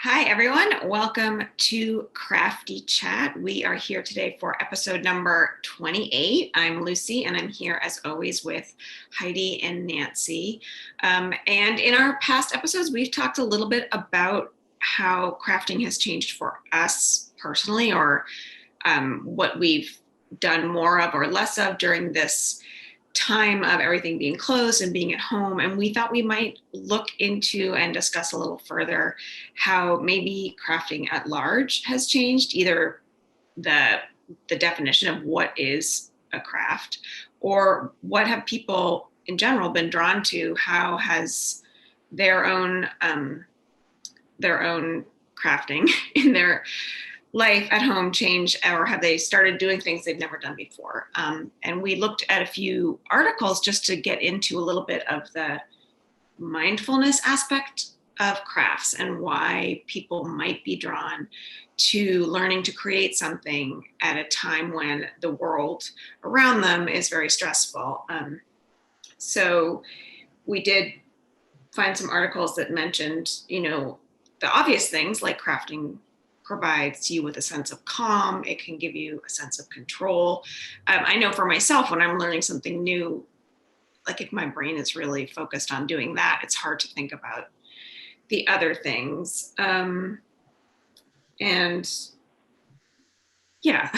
Hi, everyone. Welcome to Crafty Chat. We are here today for episode number 28. I'm Lucy, and I'm here as always with Heidi and Nancy. And in our past episodes, we've talked a little bit about how crafting has changed for us personally, or what we've done more of or less of during this time of everything being closed and being at home. And we thought we might look into and discuss a little further how maybe crafting at large has changed, either the definition of what is a craft, or what have people in general been drawn to. How has their own crafting in their life at home change, or have they started doing things they've never done before? And we looked at a few articles just to get into a little bit of the mindfulness aspect of crafts and why people might be drawn to learning to create something at a time when the world around them is very stressful. So we did find some articles that mentioned, the obvious things like crafting provides you with a sense of calm. It can give you a sense of control. I know for myself, when I'm learning something new, like if my brain is really focused on doing that, it's hard to think about the other things. And yeah,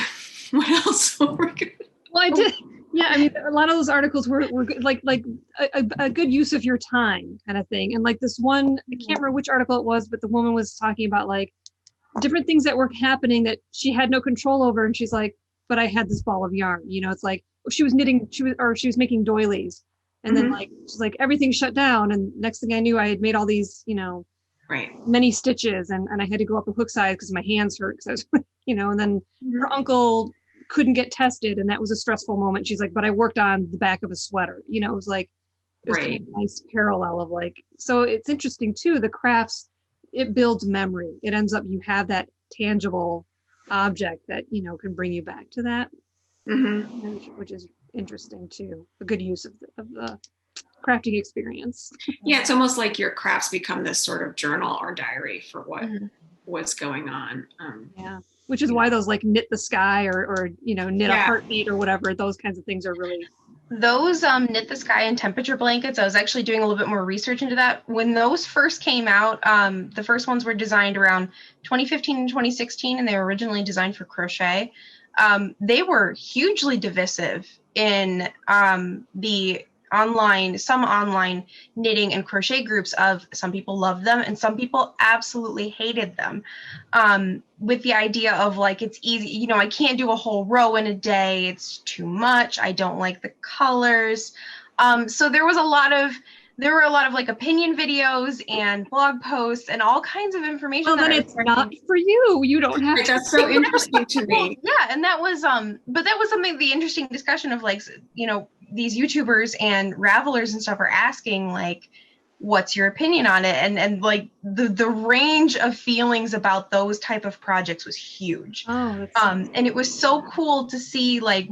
what else? Well, I did. Yeah, I mean, a lot of those articles were good, like a good use of your time kind of thing. And like this one, I can't remember which article it was, but the woman was talking about like different things that were happening that she had no control over. And she's like, but I had this ball of yarn, it's like she was knitting, she was making doilies. And then like, she's like, everything shut down. And next thing I knew, I had made all these, right, many stitches, and I had to go up a hook size because my hands hurt. Because I was, and then her uncle couldn't get tested. And that was a stressful moment. She's like, but I worked on the back of a sweater, it was like, it was right. kind of a nice parallel of like, so it's interesting too, the crafts, it builds memory. It ends up, you have that tangible object that, can bring you back to that, which is interesting too. A good use of the crafting experience. Yeah, it's almost like your crafts become this sort of journal or diary for what's going on. Yeah, which is why those like knit the sky or knit a heartbeat or whatever, those kinds of things are really. Those knit the sky and temperature blankets, I was actually doing a little bit more research into that. When those first came out, the first ones were designed around 2015 and 2016, and they were originally designed for crochet. They were hugely divisive in some online knitting and crochet groups. Of some people loved them and some people absolutely hated them, with the idea of like, it's easy, I can't do a whole row in a day, it's too much, I don't like the colors. So there were a lot of like opinion videos and blog posts and all kinds of information. Well, then it's not for you. You don't have to. That's so interesting to me. Well, yeah, and that was but that was something, the interesting discussion of like, these YouTubers and Ravelers and stuff are asking like, what's your opinion on it? And like the range of feelings about those type of projects was huge. Oh, and it was so cool to see like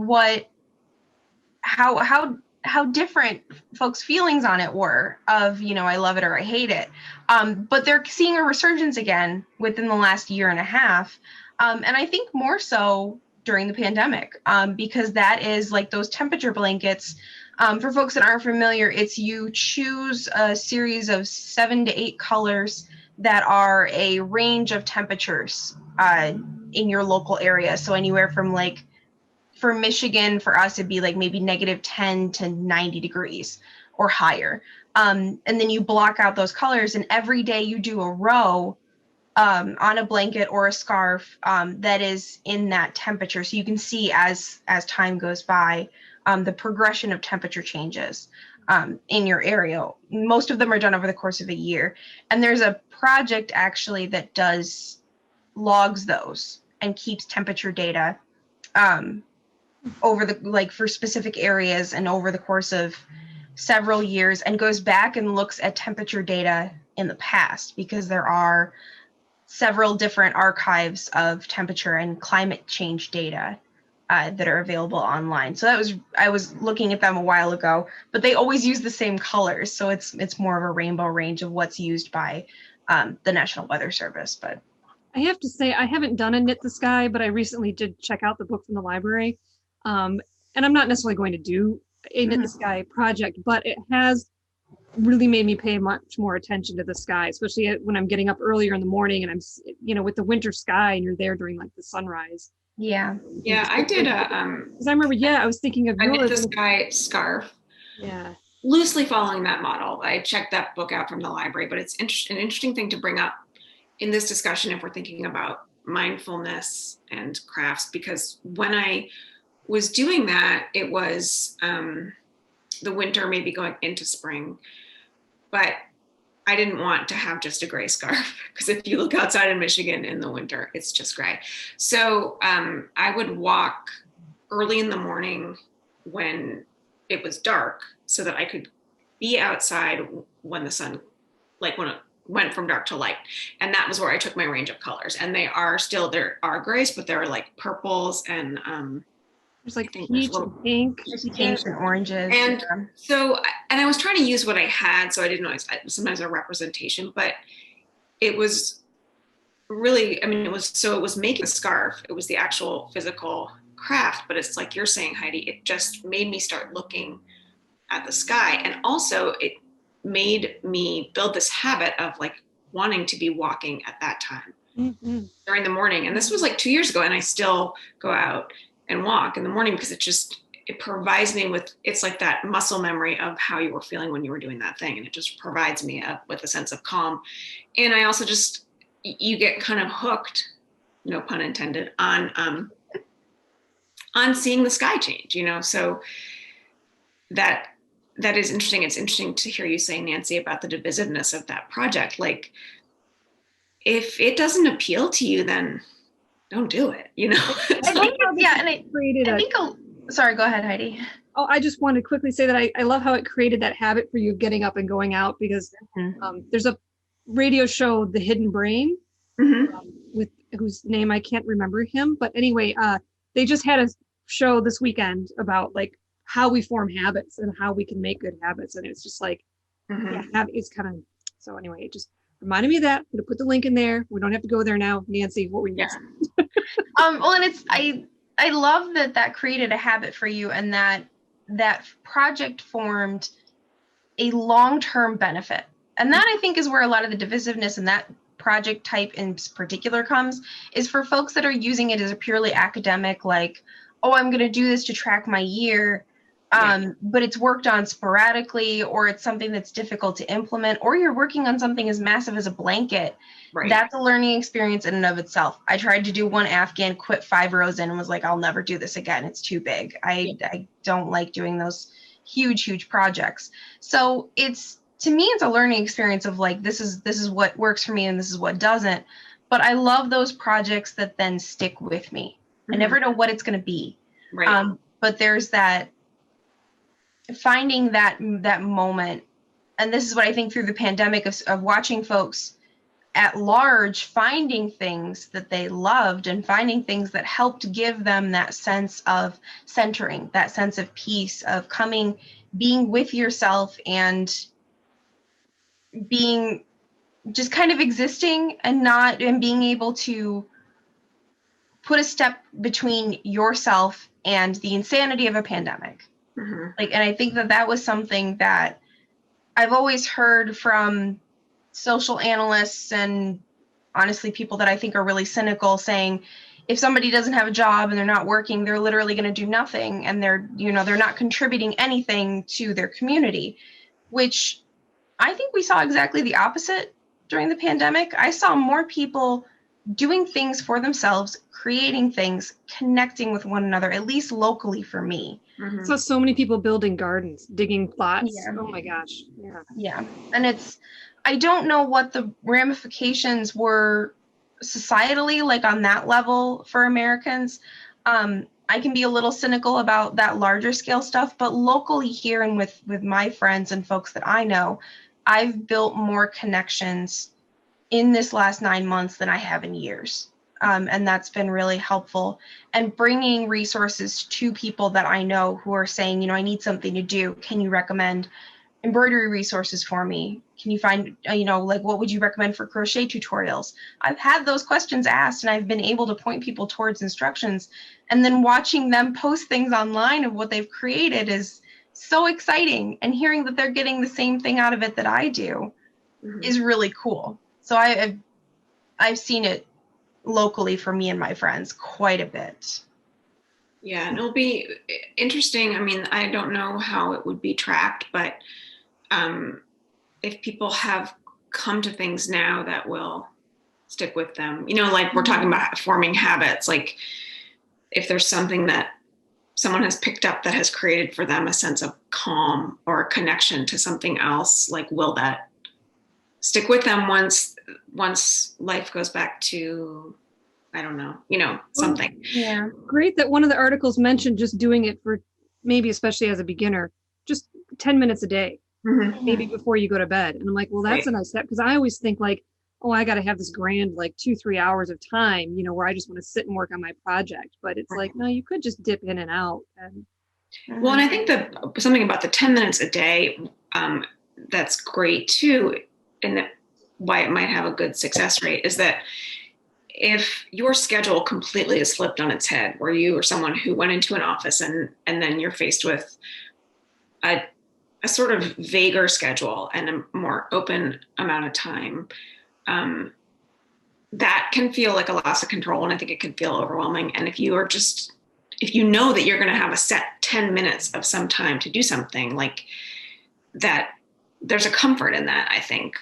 how different folks' feelings on it were of, I love it or I hate it. But they're seeing a resurgence again within the last year and a half. And I think more so during the pandemic, because that is like those temperature blankets. For folks that aren't familiar, it's you choose a series of 7 to 8 colors that are a range of temperatures in your local area. So anywhere from like, for Michigan, for us, it'd be like maybe -10 to 90 degrees or higher. And then you block out those colors, and every day you do a row on a blanket or a scarf that is in that temperature. So you can see as time goes by, the progression of temperature changes. in your area. Most of them are done over the course of a year. And there's a project actually that logs those and keeps temperature data over for specific areas and over the course of several years, and goes back and looks at temperature data in the past, because there are several different archives of temperature and climate change data that are available online. So I was looking at them a while ago, but they always use the same colors. So it's more of a rainbow range of what's used by the National Weather Service. But I have to say, I haven't done a Knit the Sky, but I recently did check out the book from the library. And I'm not necessarily going to do a Knit the Sky project, but it has really made me pay much more attention to the sky, especially when I'm getting up earlier in the morning and I'm, with the winter sky and you're there during like the sunrise. Yeah. Yeah, I did because I remember, I was thinking of a Knit the Sky scarf. Yeah. Loosely following that model. I checked that book out from the library, but it's an interesting thing to bring up in this discussion if we're thinking about mindfulness and crafts, because when I was doing that, it was the winter, maybe going into spring, but I didn't want to have just a gray scarf, because if you look outside in Michigan in the winter, it's just gray. So I would walk early in the morning when it was dark so that I could be outside when the sun, when it went from dark to light. And that was where I took my range of colors. And there are grays, but there are like purples and there's like peach and pink. Pinks and oranges. And so, and I was trying to use what I had, so I didn't know it was sometimes a representation, but it was really, it was making a scarf. It was the actual physical craft, but it's like you're saying, Heidi, it just made me start looking at the sky. And also it made me build this habit of wanting to be walking at that time during the morning. And this was 2 years ago, and I still go out and walk in the morning because it provides me with, it's like that muscle memory of how you were feeling when you were doing that thing. And it just provides me with a sense of calm. And I also you get kind of hooked, no pun intended, on seeing the sky change, so that is interesting. It's interesting to hear you say, Nancy, about the divisiveness of that project. If it doesn't appeal to you, then don't do it, Sorry, go ahead, Heidi. Oh, I just wanted to quickly say that I love how it created that habit for you of getting up and going out, because there's a radio show, The Hidden Brain, with whose name I can't remember him. But anyway, they just had a show this weekend about how we form habits and how we can make good habits. And it's just it's kind of, so anyway, it just reminded me of that. I'm going to put the link in there. We don't have to go there now. Nancy, what were you saying? Well, and I love that created a habit for you, and that project formed a long-term benefit. And that, I think, is where a lot of the divisiveness in that project type in particular comes, is for folks that are using it as a purely academic, I'm going to do this to track my year. But it's worked on sporadically, or it's something that's difficult to implement, or you're working on something as massive as a blanket. Right. That's a learning experience in and of itself. I tried to do one Afghan, quit 5 rows in, and was like, I'll never do this again. It's too big. I don't like doing those huge projects. So to me, it's a learning experience of this is what works for me and this is what doesn't. But I love those projects that then stick with me. I never know what it's going to be. Right. But there's that finding that moment. And this is what I think through the pandemic of watching folks at large finding things that they loved and finding things that helped give them that sense of centering, that sense of peace, of being with yourself and being just kind of existing and being able to put a step between yourself and the insanity of a pandemic. And I think that was something that I've always heard from social analysts and honestly people that I think are really cynical, saying if somebody doesn't have a job and they're not working, they're literally going to do nothing, and they're not contributing anything to their community, which I think we saw exactly the opposite during the pandemic. I saw more people doing things for themselves, creating things, connecting with one another, at least locally for me. Mhm. So many people building gardens, digging plots. Yeah. Oh my gosh. Yeah. Yeah. And I don't know what the ramifications were societally, like on that level for Americans. I can be a little cynical about that larger scale stuff, but locally here and with my friends and folks that I know, I've built more connections in this last 9 months than I have in years. And that's been really helpful. And bringing resources to people that I know who are saying, you know, I need something to do. Can you recommend embroidery resources for me? Can you find, you know, like what would you recommend for crochet tutorials? I've had those questions asked and I've been able to point people towards instructions. And then watching them post things online of what they've created is so exciting. And hearing that they're getting the same thing out of it that I do is really cool. So I've seen it locally for me and my friends quite a bit. Yeah, and it'll be interesting. I mean, I don't know how it would be tracked, but if people have come to things now that will stick with them, you know, like we're talking about forming habits, like if there's something that someone has picked up that has created for them a sense of calm or a connection to something else, like will that stick with them once life goes back to, I don't know, you know, something. Yeah. Great that one of the articles mentioned just doing it for maybe, especially as a beginner, just 10 minutes a day, maybe before you go to bed. And I'm like, well, that's a nice step. Because I always think like, oh, I got to have this grand, like 2-3 hours of time, you know, where I just want to sit and work on my project. But it's like, no, you could just dip in and out. And well, and I think that something about the 10 minutes a day, that's great too. And that why it might have a good success rate is that if your schedule completely is flipped on its head, where you are someone who went into an office and then you're faced with a sort of vaguer schedule and a more open amount of time, that can feel like a loss of control. And I think it can feel overwhelming. And if you know that you're going to have a set 10 minutes of some time to do something like that, there's a comfort in that, I think.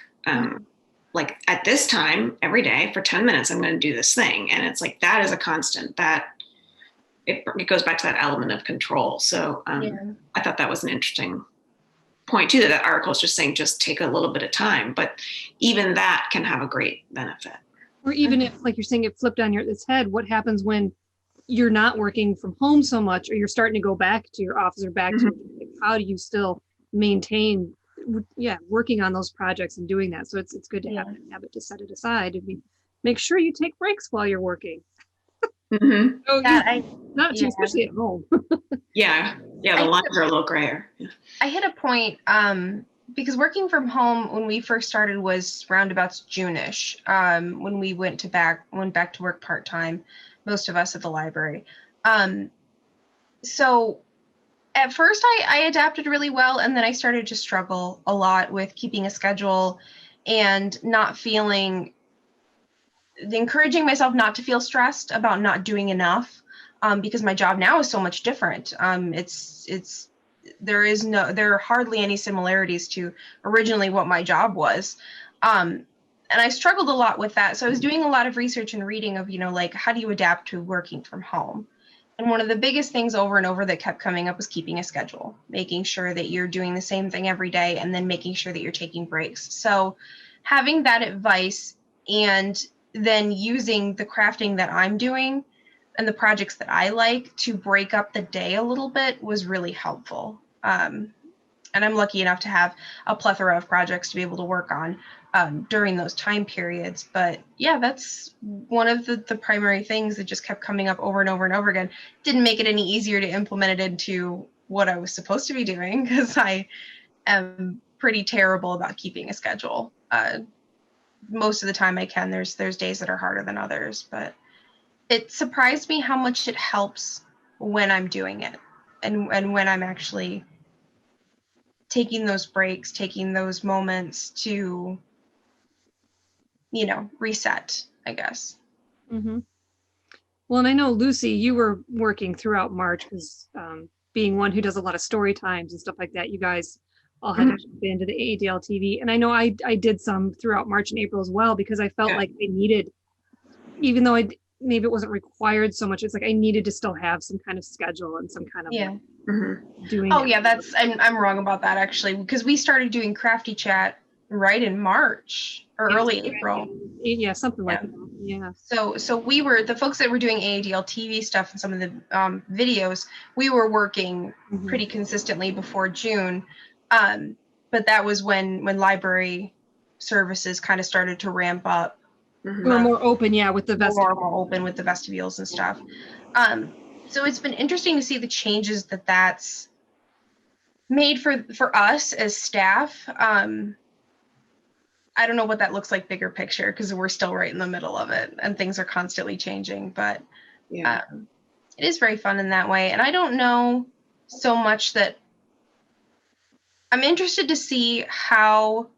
Like at this time every day for 10 minutes, I'm going to do this thing. And it's like, that is a constant that it goes back to that element of control. So I thought that was an interesting point too, that article is just saying, just take a little bit of time, but even that can have a great benefit. or even if, like you're saying, it flipped on its head, what happens when you're not working from home so much, or you're starting to go back to your office or back to, like, how do you still maintain working on those projects and doing that? So it's good to have a habit to set it aside and make sure you take breaks while you're working. So especially at home. The lines are a little grayer. I hit a point because working from home when we first started was roundabouts June-ish, when we went back to work part-time, most of us at the library. So at first I adapted really well, and then I started to struggle a lot with keeping a schedule and encouraging myself not to feel stressed about not doing enough, because my job now is so much different. There are hardly any similarities to originally what my job was. And I struggled a lot with that. So I was doing a lot of research and reading of, like, how do you adapt to working from home? And one of the biggest things over and over that kept coming up was keeping a schedule, making sure that you're doing the same thing every day, and then making sure that you're taking breaks. So having that advice and then using the crafting that I'm doing and the projects that I like to break up the day a little bit was really helpful. And I'm lucky enough to have a plethora of projects to be able to work on during those time periods. But yeah, that's one of the primary things that just kept coming up over and over and over again. Didn't make it any easier to implement it into what I was supposed to be doing, because I am pretty terrible about keeping a schedule. Most of the time I can. There's days that are harder than others, but it surprised me how much it helps when I'm doing it and when I'm actually taking those breaks, taking those moments to, reset, I guess. Mm-hmm. Well, and I know, Lucy, you were working throughout March because being one who does a lot of story times and stuff like that, you guys all had to jump into the ADL TV. And I know I did some throughout March and April as well, because I felt like I needed even though maybe it wasn't required so much, it's like I needed to still have some kind of schedule and some kind of Yeah. doing Oh it. yeah, I'm wrong about that actually, because we started doing Crafty Chat right in March or early April. Yeah, something like that. Yeah. So we were the folks that were doing AADL TV stuff and some of the videos. We were working pretty consistently before June, but that was when library services kind of started to ramp up. We're more open, yeah, with the vestibule. More open with the vestibules and stuff. So it's been interesting to see the changes that's made for us as staff. I don't know what that looks like bigger picture because we're still right in the middle of it and things are constantly changing, but it is very fun in that way. And I don't know so much that I'm interested to see how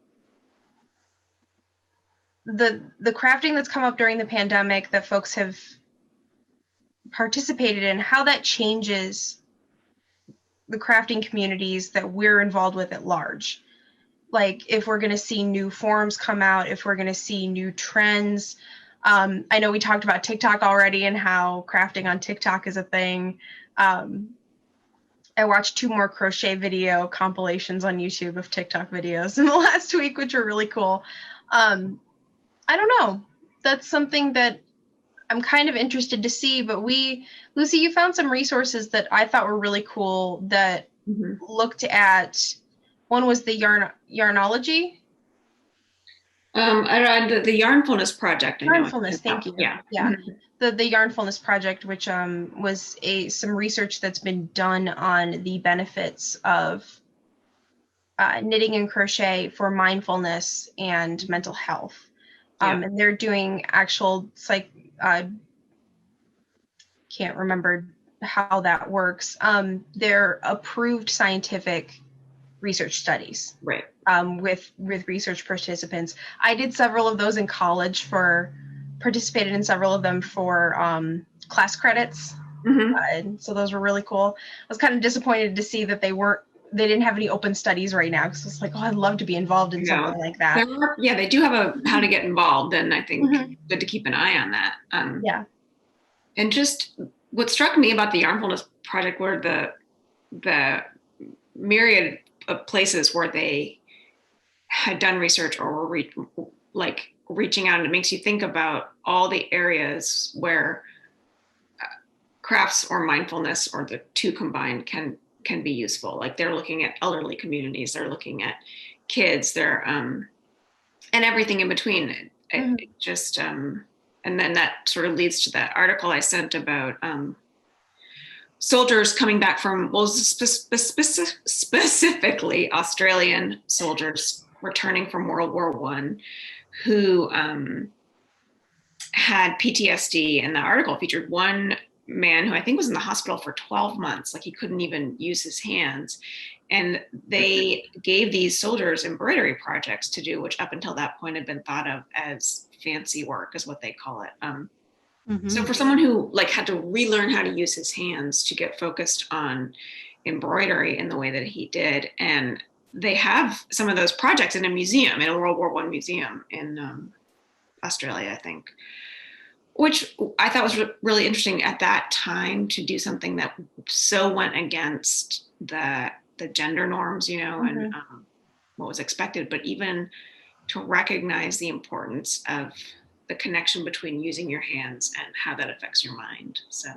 the crafting that's come up during the pandemic that folks have participated in, how that changes the crafting communities that we're involved with at large. Like if we're going to see new forms come out, if we're going to see new trends. I know we talked about TikTok already and how crafting on TikTok is a thing. I watched 2 more crochet video compilations on YouTube of TikTok videos in the last week, which are really cool. I don't know. That's something that I'm kind of interested to see, but Lucy, you found some resources that I thought were really cool that looked at, one was the Yarnology. The Yarnfulness Project. Yarnfulness, thank you. Yeah. The Yarnfulness Project, which was some research that's been done on the benefits of knitting and crochet for mindfulness and mental health. And they're doing actual can't remember how that works. They're approved scientific research studies, right? With research participants. I did several of those in college participated in several of them for class credits. So those were really cool. I was kind of disappointed to see that they didn't have any open studies right now, because it's like, oh, I'd love to be involved in something like that. They do have a how to get involved, and I think good to keep an eye on that. And just what struck me about the Yarnfulness Project were the myriad of places where they had done research or were reaching out, and it makes you think about all the areas where crafts or mindfulness or the two combined can be useful. Like they're looking at elderly communities, they're looking at kids, they're and everything in between. It just and then that sort of leads to that article I sent about soldiers coming back from, specifically Australian soldiers returning from World War I who had PTSD. And the article featured one man who I think was in the hospital for 12 months, like he couldn't even use his hands. And they gave these soldiers embroidery projects to do, which up until that point had been thought of as fancy work, is what they call it. So for someone who had to relearn how to use his hands to get focused on embroidery in the way that he did, and they have some of those projects in a museum, in a World War I museum in Australia, I think, which I thought was really interesting at that time, to do something that so went against the gender norms, and what was expected, but even to recognize the importance of the connection between using your hands and how that affects your mind. So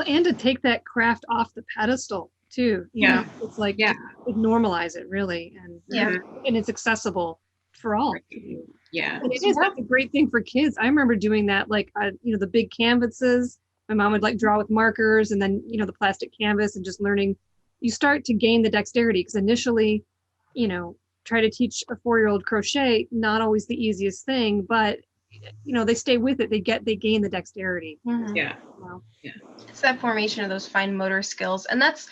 and to take that craft off the pedestal too. You know, it's like normalize it really, and and it's accessible for all. Yeah, and that's a great thing for kids. I remember doing that, the big canvases. My mom would draw with markers, and then the plastic canvas, and just learning. You start to gain the dexterity, because initially, try to teach a 4-year-old crochet, not always the easiest thing, but they stay with it. They gain the dexterity. It's that formation of those fine motor skills. And that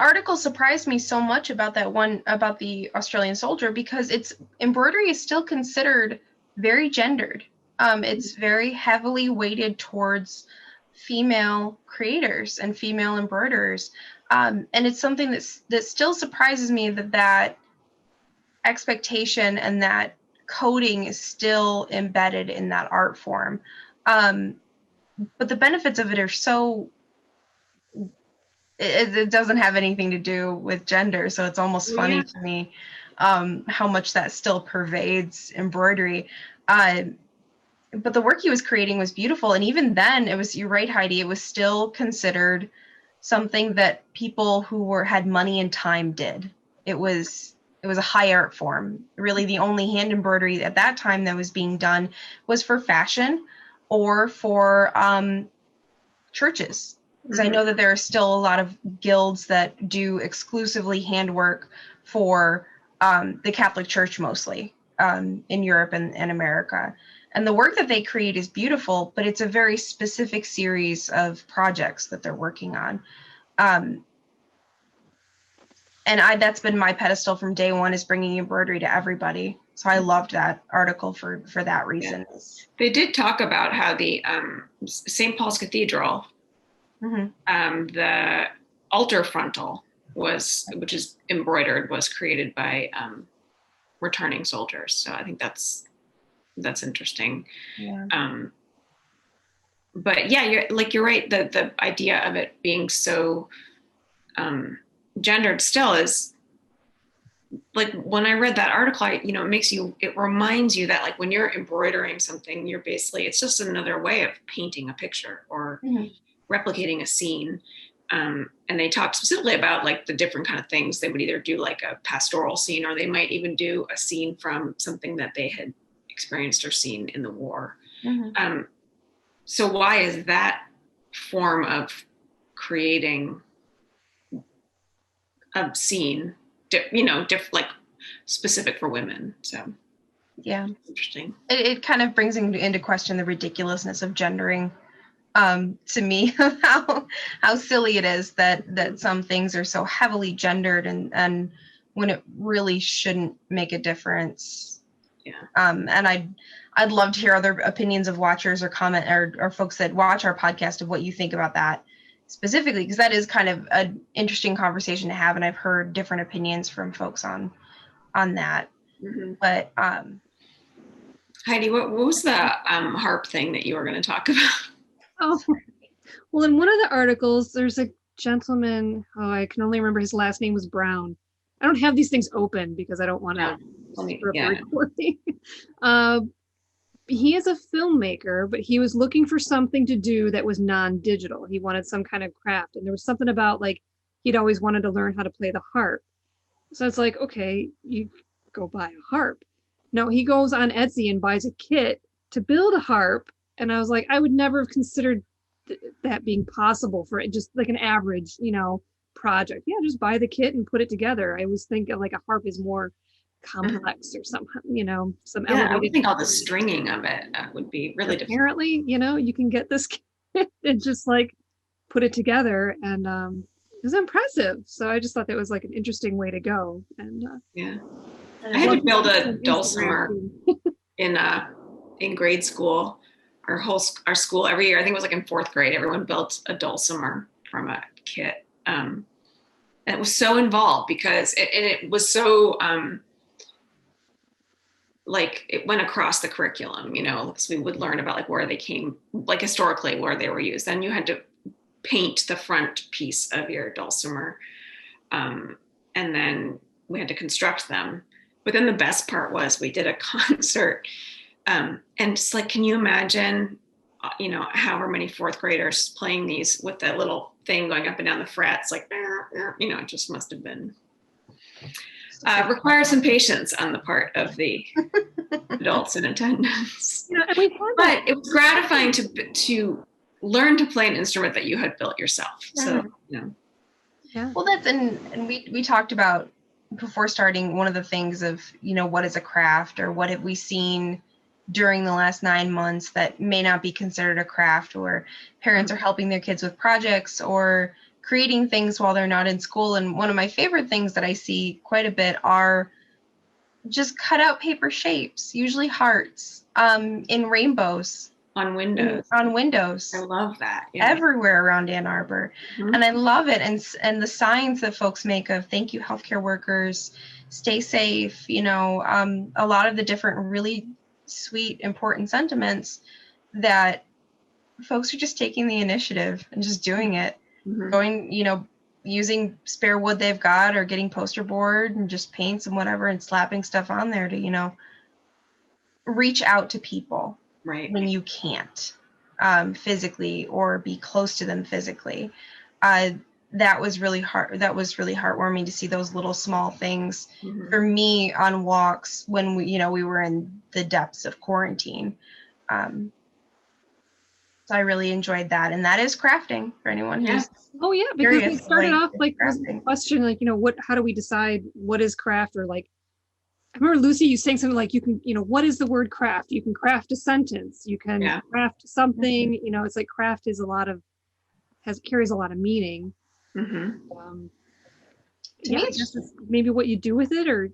article surprised me so much about that one, about the Australian soldier, because embroidery is still considered very gendered. It's very heavily weighted towards female creators and female embroiderers. And it's something that still surprises me, that expectation and that coding is still embedded in that art form. And but the benefits of it are so, it doesn't have anything to do with gender. So it's almost funny to me how much that still pervades embroidery. But the work he was creating was beautiful. And even then, it was, you're right, Heidi, it was still considered something that people who had money and time did. It was a high art form. Really, the only hand embroidery at that time that was being done was for fashion or for churches. Because I know that there are still a lot of guilds that do exclusively handwork for the Catholic Church, mostly in Europe and America. And the work that they create is beautiful, but it's a very specific series of projects that they're working on. And that's been my pedestal from day one, is bringing embroidery to everybody. So I loved that article for that reason. Yeah. They did talk about how the St. Paul's Cathedral, the altar frontal which is embroidered, was created by returning soldiers. So I think that's interesting. Yeah. But yeah, you're right. The idea of it being so gendered still is, like, when I read that article, it reminds you that, like, when you're embroidering something, you're basically, it's just another way of painting a picture or replicating a scene. And they talk specifically about, like, the different kind of things they would either do, like a pastoral scene, or they might even do a scene from something that they had experienced or seen in the war. So why is that form of creating a scene, like specific for women? So yeah, interesting. It kind of brings into question the ridiculousness of gendering. To me, how silly it is that some things are so heavily gendered, and when it really shouldn't make a difference. Yeah. And I'd love to hear other opinions of watchers or comment or folks that watch our podcast of what you think about that specifically, because that is kind of an interesting conversation to have, and I've heard different opinions from folks on that. But Heidi, what was the harp thing that you were going to talk about? Oh, well, in one of the articles, there's a gentleman, I can only remember his last name was Brown. I don't have these things open because I don't want to recording. He is a filmmaker, but he was looking for something to do that was non-digital. He wanted some kind of craft, and there was something about, like, he'd always wanted to learn how to play the harp. So it's like, okay, you go buy a harp. No, he goes on Etsy and buys a kit to build a harp. And I was like, I would never have considered that being possible for just like an average, project. Yeah, just buy the kit and put it together. I always think of, like, a harp is more complex or some, some elevated. I would think all the stringing of it would be really difficult. Apparently, you can get this kit and just, like, put it together, and it was impressive. So I just thought that was, like, an interesting way to go. And I had to build a dulcimer in grade school. Our school every year, I think it was like in 4th grade, everyone built a dulcimer from a kit. And it was so involved because it was so like, it went across the curriculum, because we would learn about, like, where they came, like, historically where they were used. Then you had to paint the front piece of your dulcimer, and then we had to construct them. But then the best part was we did a concert. And just, like, can you imagine, however many 4th graders playing these with that little thing going up and down the frets, like, it just must have been, required some patience on the part of the adults in attendance. But it was gratifying to learn to play an instrument that you had built yourself. So, Yeah. Well, and we talked about before starting, one of the things of, what is a craft, or what have we seen during the last 9 months that may not be considered a craft, or parents are helping their kids with projects or creating things while they're not in school. And one of my favorite things that I see quite a bit are just cut out paper shapes, usually hearts, in rainbows. On windows. I love that. Yeah. Everywhere around Ann Arbor. And I love it. And the signs that folks make of thank you, healthcare workers, stay safe, a lot of the different really sweet, important sentiments that folks are just taking the initiative and just doing it. Mhm. Going, using spare wood they've got or getting poster board and just paints and whatever and slapping stuff on there to, reach out to people Right. when you can't physically or be close to them physically. That was really hard. That was really heartwarming to see those little small things Mhm. for me on walks when we were in the depths of quarantine. So I really enjoyed that. And that is crafting for anyone who's Oh yeah, because curious. it started off like was the crafting. question like, how do we decide what is craft, or like I remember Lucy, you saying something like you can, what is the word craft? You can craft a sentence, you can Yeah. craft something, it's like craft is carries a lot of meaning. Mhm. To me, I guess it's maybe what you do with it, or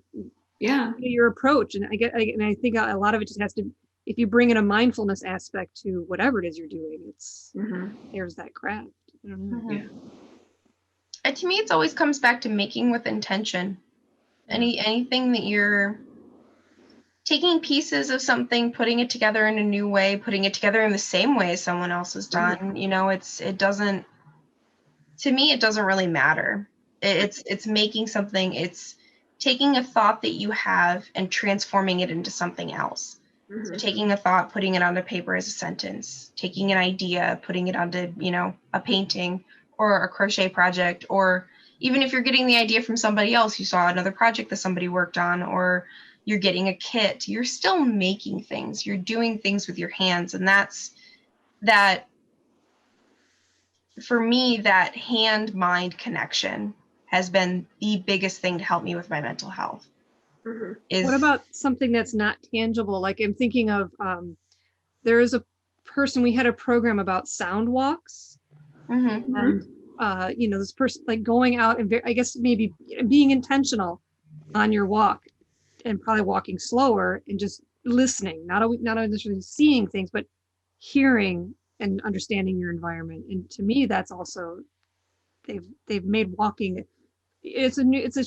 Yeah. your approach. And I think a lot of it just has to, if you bring in a mindfulness aspect to whatever it is you're doing, it's Mhm. there's that craft. I don't know. Yeah. And to me, it always comes back to making with intention. Anything that you're taking pieces of something, putting it together in a new way, putting it together in the same way as someone else has done. It doesn't. To me, it doesn't really matter. It's making something. It's taking a thought that you have and transforming it into something else. So Mhm. taking a thought, putting it onto paper as a sentence, taking an idea, putting it onto, a painting or a crochet project, or even if you're getting the idea from somebody else, you saw another project that somebody worked on, or you're getting a kit, you're still making things, you're doing things with your hands. And that's that, for me, that hand-mind connection has been the biggest thing to help me with my mental health. Mhm. What about something that's not tangible? Like I'm thinking of, there is a person, we had a program about sound walks, Mm-hmm. and this person like going out and I guess maybe being intentional on your walk, and probably walking slower and just listening, not necessarily seeing things, but hearing and understanding your environment. And to me, that's also they've made walking, it's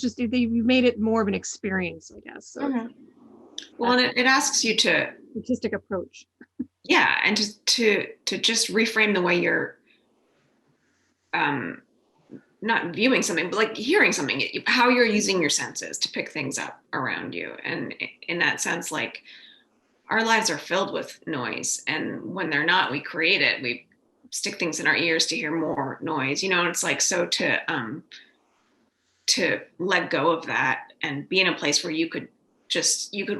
just they've made it more of an experience, I guess. So Mm-hmm. Well, and it asks you to, artistic approach. yeah, and to just reframe the way you're not viewing something, but like hearing something, how you're using your senses to pick things up around you. And in that sense, like our lives are filled with noise, and when they're not, we create it. We stick things in our ears to hear more noise, and it's like, so to let go of that and be in a place where you could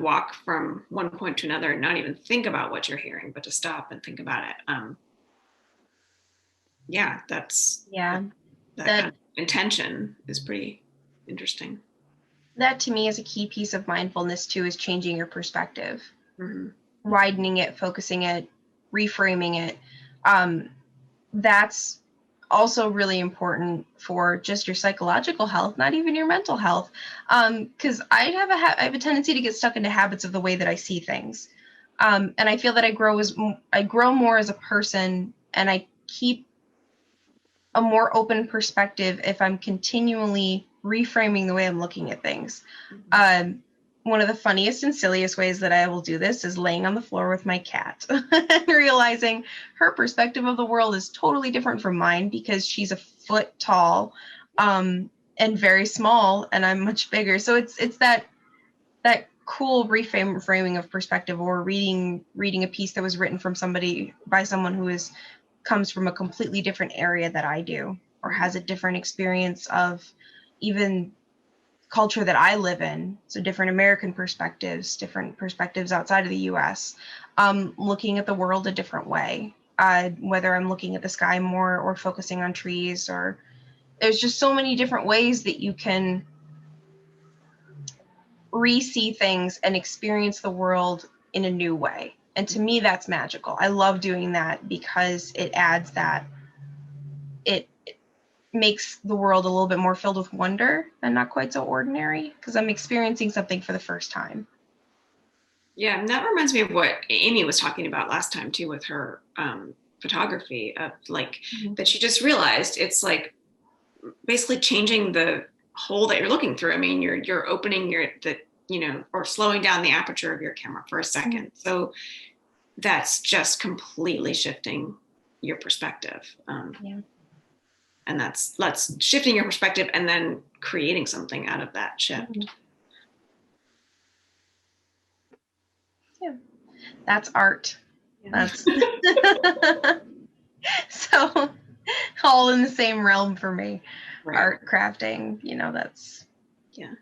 walk from one point to another and not even think about what you're hearing, but to stop and think about it. Yeah, that's that kind of intention is pretty interesting. That to me is a key piece of mindfulness too, is changing your perspective, Mm-hmm. widening it, focusing it, reframing it. That's also really important for just your psychological health, not even your mental health. Because I have a tendency to get stuck into habits of the way that I see things. And I feel that I grow more as a person, and I keep a more open perspective if I'm continually reframing the way I'm looking at things. One of the funniest and silliest ways that I will do this is laying on the floor with my cat and realizing her perspective of the world is totally different from mine, because she's a foot tall and very small, and I'm much bigger. So it's that cool reframing of perspective, or reading a piece that was written by someone who comes from a completely different area that I do, or has a different experience of even culture that I live in. So different American perspectives, different perspectives outside of the US, looking at the world a different way, whether I'm looking at the sky more or focusing on trees, or there's just so many different ways that you can re-see things and experience the world in a new way. And to me, that's magical. I love doing that because it adds that, it makes the world a little bit more filled with wonder and not quite so ordinary, because I'm experiencing something for the first time. Yeah, and that reminds me of what Amy was talking about last time too, with her photography, of like that she just realized it's like basically changing the hole that you're looking through. I mean, you're opening or slowing down the aperture of your camera for a second. So that's just completely shifting your perspective. Yeah. And that's shifting your perspective and then creating something out of that shift. Yeah, that's art. Yeah. That's so all in the same realm for me. Right. Art, crafting, that's. Yeah.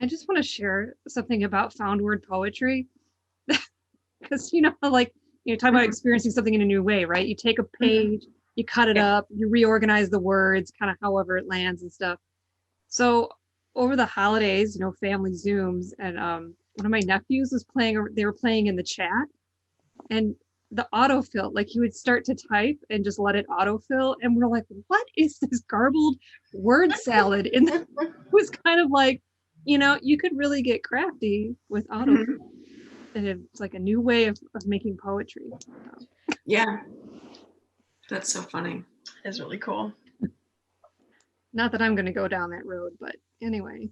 I just want to share something about found word poetry. Because, like, talk about experiencing something in a new way, right? You take a page, you cut it up, you reorganize the words, kind of however it lands and stuff. So over the holidays, family Zooms, and one of my nephews was they were playing in the chat, and the autofill, like he would start to type and just let it autofill. And we're like, what is this garbled word salad? And it was kind of like, you could really get crafty with autofill. And it's like a new way of making poetry. Yeah. That's so funny. It's really cool. Not that I'm going to go down that road, but anyway.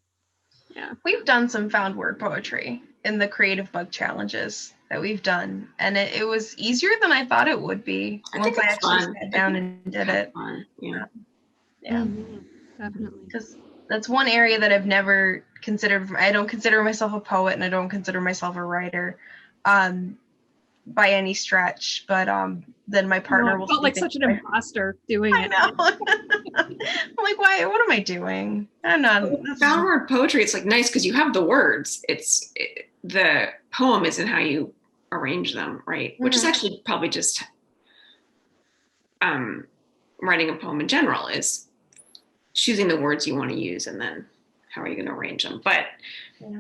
Yeah. We've done some found word poetry in the creative bug challenges that we've done, and it was easier than I thought it would be once I actually sat down and did it. Yeah. Yeah. Mm-hmm. Definitely. Because that's one area that I've never considered. I don't consider myself a poet, and I don't consider myself a writer by any stretch, but then my partner will felt like such an imposter doing it. I know. I'm like, why? What am I doing? I'm not. Found word poetry, it's like nice because you have the words. The poem isn't how you arrange them, right? Which is actually probably just writing a poem in general, is choosing the words you want to use and then how are you going to arrange them. But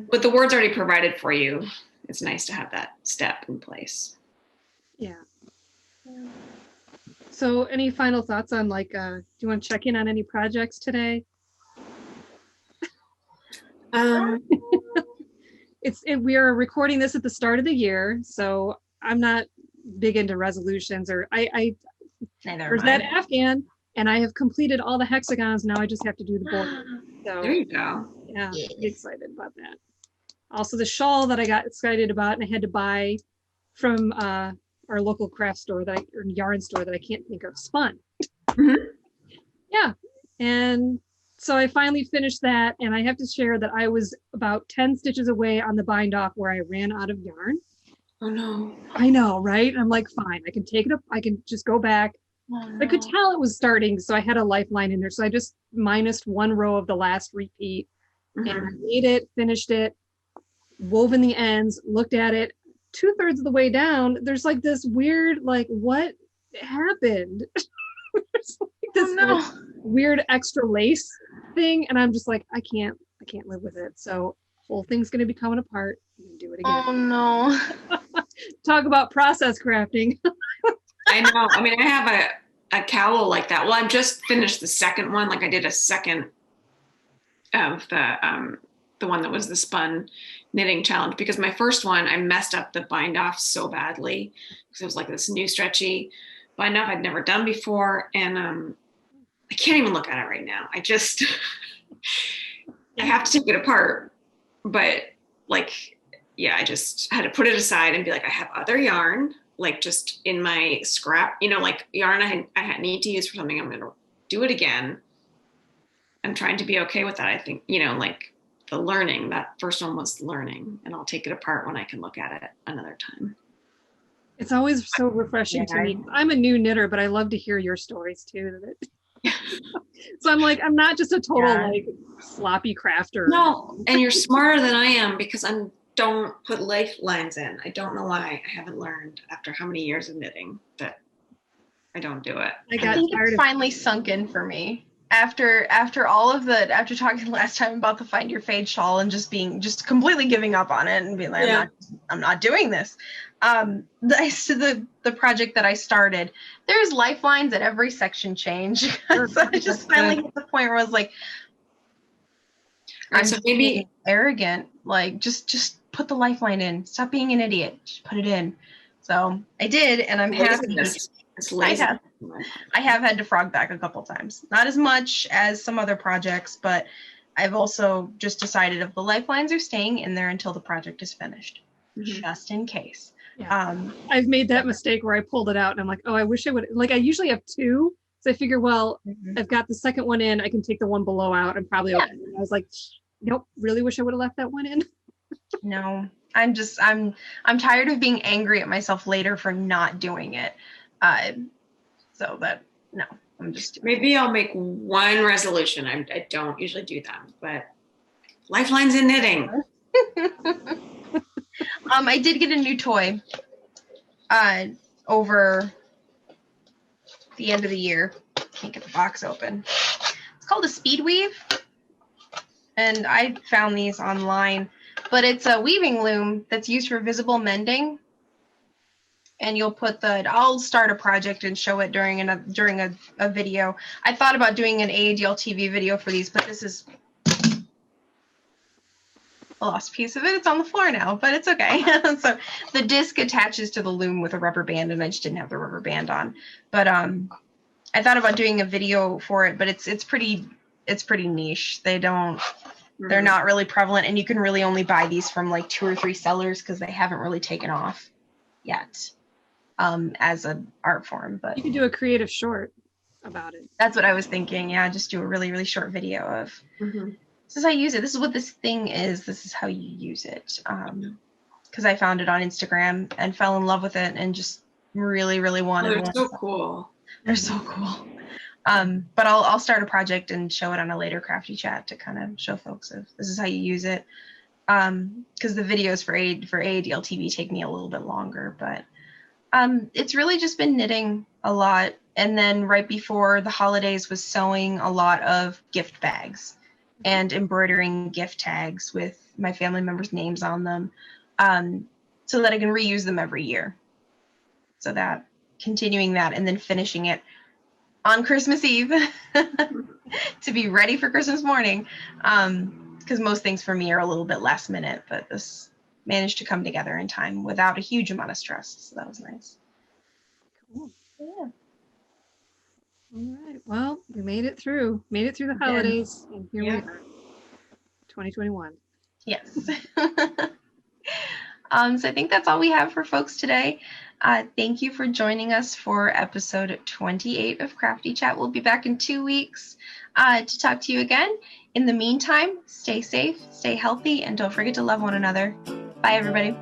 with the words already provided for you, it's nice to have that step in place. Yeah. So any final thoughts on, like, do you want to check in on any projects today? We are recording this at the start of the year, so I'm not big into resolutions, or there's that Afghan, and I have completed all the hexagons. Now I just have to do the border. So there you go. Yeah, I'm excited about that. Also, the shawl that I got excited about and I had to buy from our local craft store or yarn store that I can't think of, Spun. Yeah, and so I finally finished that, and I have to share that I was about 10 stitches away on the bind off where I ran out of yarn. Oh no. I know, right? I'm like, fine, I can take it up, I can just go back. Oh, no. I could tell it was starting, so I had a lifeline in there. So I just minused one row of the last repeat, and I made it, finished it, woven the ends, looked at it. 2/3 of the way down, there's like this weird, like, what happened? There's like this weird extra lace thing, and I'm just like, I can't live with it. So whole thing's gonna be coming apart. I'm gonna do it again. Oh no. Talk about process crafting. I know. I mean, I have a cowl like that. Well, I've just finished the second one. Like I did a second of the one that was the Spun knitting challenge, because my first one, I messed up the bind off so badly because it was like this new stretchy bind off I'd never done before. And I can't even look at it right now. I have to take it apart, but like, yeah, I just had to put it aside and be like, I have other yarn, like just in my scrap, like yarn I need to use for something. I'm going to do it again. I'm trying to be okay with that. I think, like the learning, that first one was learning, and I'll take it apart when I can look at it another time. It's always so refreshing to me. I'm a new knitter, but I love to hear your stories too. So I'm like, I'm not just a total like sloppy crafter. No, and you're smarter than I am, because I don't put lifelines in. I don't know why. I haven't learned after how many years of knitting that I don't do it. I think it's finally sunk in for me. After talking last time about the Find Your Fade shawl and just completely giving up on it and being like, I'm not doing this. The project that I started, there's lifelines at every section change. So I just finally hit the point where I was like, I'm so maybe arrogant. Like just put the lifeline in. Stop being an idiot. Just put it in. So I did, and I'm happy. I have had to frog back a couple times. Not as much as some other projects, but I've also just decided if the lifelines are staying in there until the project is finished, just in case. I've made that mistake where I pulled it out and I'm like, oh, I wish I would, like, I usually have two. So I figure, well, I've got the second one in, I can take the one below out and probably okay. I was like, nope, really wish I would have left that one in. No, I'm tired of being angry at myself later for not doing it. So that, no, I'm just. Maybe I'll make one resolution. I don't usually do them, but lifelines in knitting. I did get a new toy over the end of the year. Can't get the box open. It's called a speed weave, and I found these online, but it's a weaving loom that's used for visible mending. And you'll put I'll start a project and show it during a video. I thought about doing an AADL TV video for these, but this is a lost piece of it. It's on the floor now, but it's okay. So the disc attaches to the loom with a rubber band, and I just didn't have the rubber band on. But I thought about doing a video for it, but it's pretty niche. They're not really prevalent, and you can really only buy these from like 2 or 3 sellers because they haven't really taken off yet as an art form. But you could do a creative short about it. That's what I was thinking. Yeah, just do a really, really short video of this is how you use it. This is what this thing is. This is how you use it. Because I found it on Instagram and fell in love with it and just really, really wanted one. They're so cool. They're so cool. But I'll start a project and show it on a later Crafty chat to kind of show folks if this is how you use it. Because the videos for AADL TV take me a little bit longer, but it's really just been knitting a lot. And then right before the holidays was sewing a lot of gift bags and embroidering gift tags with my family members' names on them, so that I can reuse them every year. So that continuing that and then finishing it on Christmas Eve to be ready for Christmas morning. Because most things for me are a little bit last minute, but this managed to come together in time without a huge amount of stress. So that was nice. Cool. Yeah. All right. Well, we made it through the holidays, and here we are, 2021. Yes. So I think that's all we have for folks today. Thank you for joining us for episode 28 of Crafty Chat. We'll be back in 2 weeks to talk to you again. In the meantime, stay safe, stay healthy, and don't forget to love one another. Bye, everybody.